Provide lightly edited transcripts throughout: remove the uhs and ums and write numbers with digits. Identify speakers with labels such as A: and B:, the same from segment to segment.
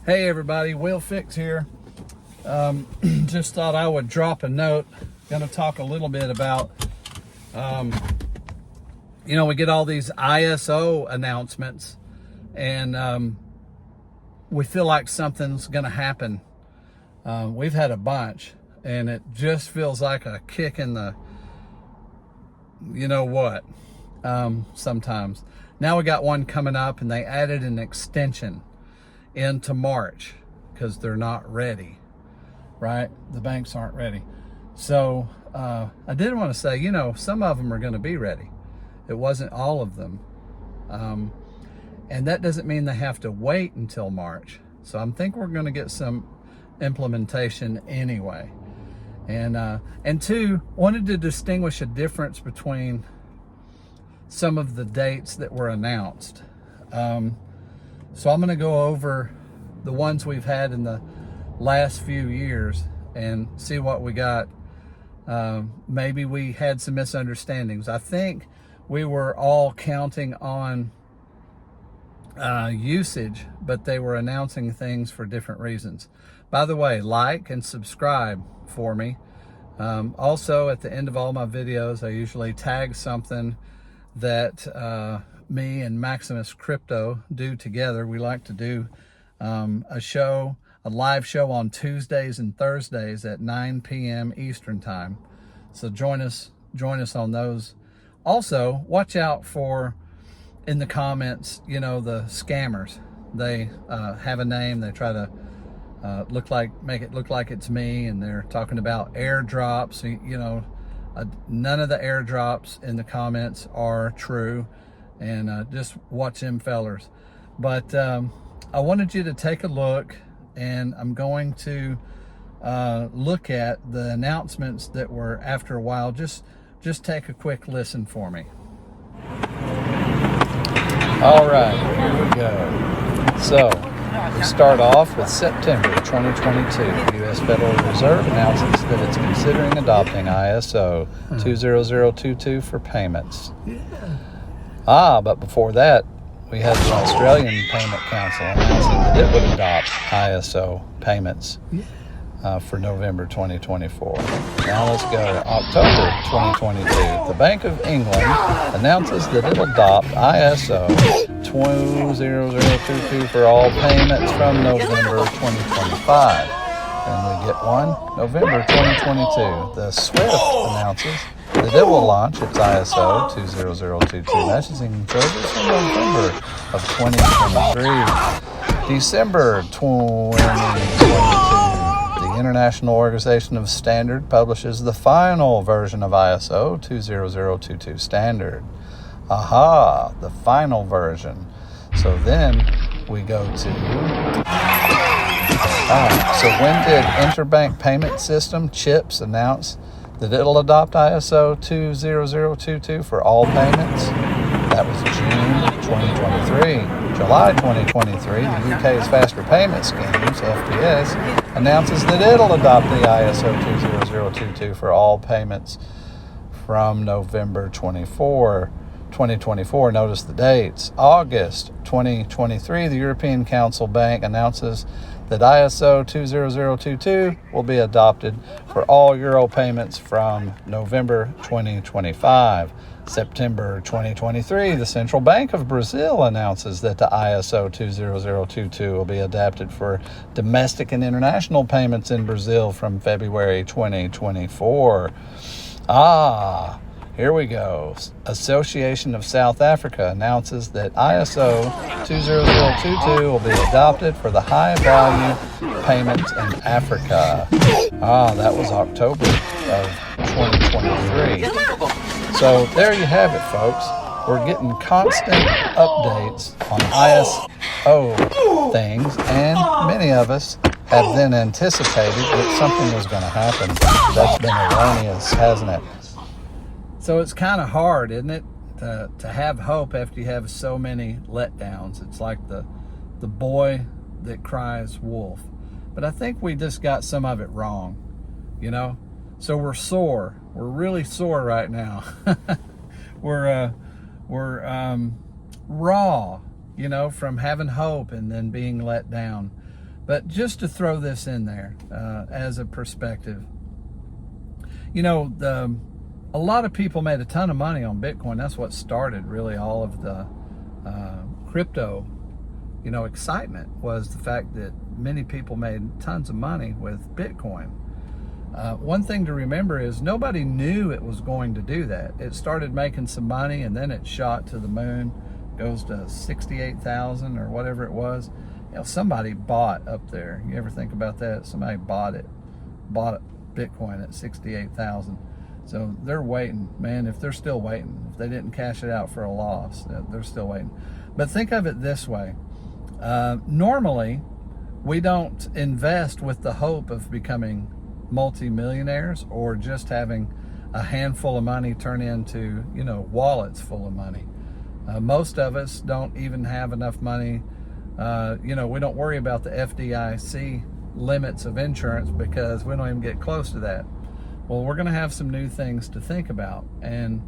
A: Hey everybody, Will Fix here. Just thought I would drop a note. Going to talk a little bit about, we get all these ISO announcements and we feel like something's going to happen. We've had a bunch and it just feels like a kick in the, sometimes. Now we got one coming up and they added an extension into March because they're not ready, right? The banks aren't ready. So I did want to say, some of them are going to be ready. It wasn't all of them. And that doesn't mean they have to wait until March. So I think we're going to get some implementation anyway. And two, wanted to distinguish a difference between some of the dates that were announced. So I'm going to go over the ones we've had in the last few years and see what we got. Maybe we had some misunderstandings. I think we were all counting on usage, but they were announcing things for different reasons. By the way, like and subscribe for me. Also, at the end of all my videos, I usually tag something that me and MAXIMUSCRYPTO do together. We like to do a live show on Tuesdays and Thursdays at 9 p.m. Eastern time. So join us on those. Also, watch out for, in the comments, the scammers. They have a name, they try to make it look like it's me, and they're talking about airdrops. None of the airdrops in the comments are true. And just watch them fellers. But I wanted you to take a look, and I'm going to look at the announcements that were after a while. Just take a quick listen for me. All right, here we go. So we start off with September 2022. The U.S. Federal Reserve announces that it's considering adopting ISO 20022 for payments. But before that, we had the Australian Payment Council announcing that it would adopt ISO payments for November 2024. Now let's go to October 2022. The Bank of England announces that it'll adopt ISO 20022 for all payments from November 2025. And we get one, November 2022. The SWIFT announces that it will launch its ISO 20022 messaging service in November of 2023. December 2022, the International Organization of Standard publishes the final version of ISO 20022 standard. The final version. So then we go to... so when did Interbank Payment System, CHIPS, announce that it'll adopt ISO 20022 for all payments? That was June 2023. July 2023, the UK's Faster Payment Schemes, FPS, announces that it'll adopt the ISO 20022 for all payments from November 2024. Notice the dates. August 2023, the European Council Bank announces that ISO 20022 will be adopted for all euro payments from November 2025. September 2023, the Central Bank of Brazil announces that the ISO 20022 will be adapted for domestic and international payments in Brazil from February 2024. Here we go. Association of South Africa announces that ISO 20022 will be adopted for the high-value payments in Africa. That was October of 2023. So there you have it, folks. We're getting constant updates on ISO things, and many of us have then anticipated that something was going to happen. That's been erroneous, hasn't it? So it's kind of hard, isn't it, to have hope after you have so many letdowns. It's like the boy that cries wolf. But I think we just got some of it wrong, So we're sore. We're really sore right now. We're raw, from having hope and then being let down. But just to throw this in there as a perspective, you know, a lot of people made a ton of money on Bitcoin. That's what started really all of the crypto, you know, excitement, was the fact that many people made tons of money with Bitcoin. One thing to remember is nobody knew it was going to do that. It started making some money and then it shot to the moon, goes to 68,000 or whatever it was. You know, somebody bought up there. You ever think about that? Somebody bought Bitcoin at 68,000. So they're waiting, man. If they're still waiting, if they didn't cash it out for a loss, they're still waiting. But think of it this way. Normally, we don't invest with the hope of becoming multimillionaires or just having a handful of money turn into, you know, wallets full of money. Most of us don't even have enough money. You know, we don't worry about the FDIC limits of insurance because we don't even get close to that. Well, we're going to have some new things to think about. And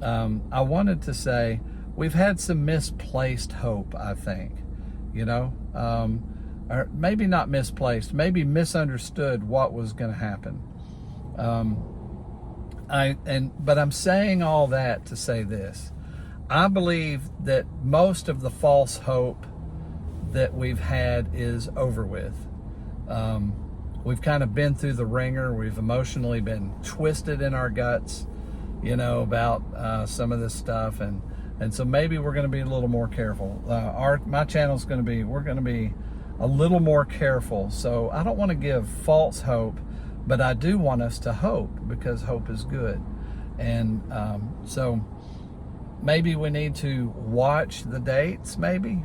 A: I wanted to say we've had some misplaced hope, I think, you know, or maybe not misplaced, maybe misunderstood what was going to happen. But I'm saying all that to say this. I believe that most of the false hope that we've had is over with. We've kind of been through the ringer. We've emotionally been twisted in our guts, you know, about some of this stuff, and so maybe we're going to be a little more careful. My channel's going to be, we're going to be a little more careful. So I don't want to give false hope, but I do want us to hope, because hope is good. And so maybe we need to watch the dates, maybe,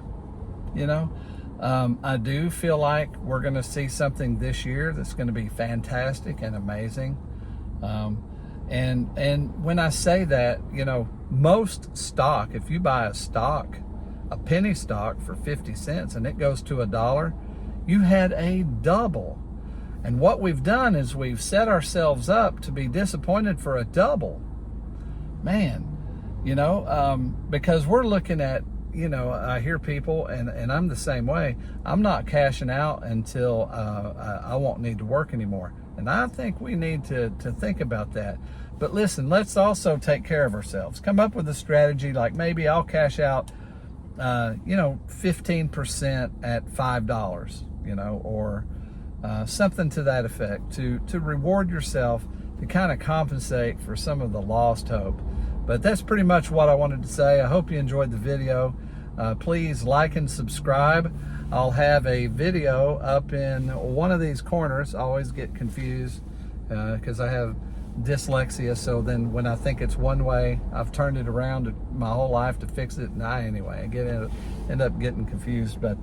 A: you know. I do feel like we're going to see something this year that's going to be fantastic and amazing. And when I say that, you know, most stock, if you buy a stock, a penny stock for 50 cents and it goes to $1, you had a double. And what we've done is we've set ourselves up to be disappointed for a double. Man, you know, because we're looking at, you know, I hear people, and I'm the same way. I'm not cashing out until I won't need to work anymore. And I think we need to think about that. But listen, let's also take care of ourselves. Come up with a strategy, like maybe I'll cash out, you know, 15% at $5, you know, or something to that effect, to reward yourself, to kind of compensate for some of the lost hope. But that's pretty much what I wanted to say. I hope you enjoyed the video. Please like and subscribe. I'll have a video up in one of these corners. I always get confused because I have dyslexia. So then when I think it's one way, I've turned it around my whole life to fix it. Anyway, I end up getting confused. But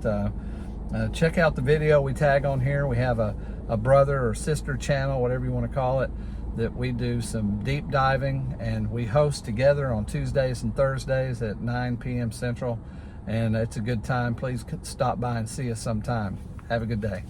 A: check out the video we tag on here. We have a brother or sister channel, whatever you want to call it, that we do some deep diving, and we host together on Tuesdays and Thursdays at 9 p.m. Central, and it's a good time. Please stop by and see us sometime. Have a good day.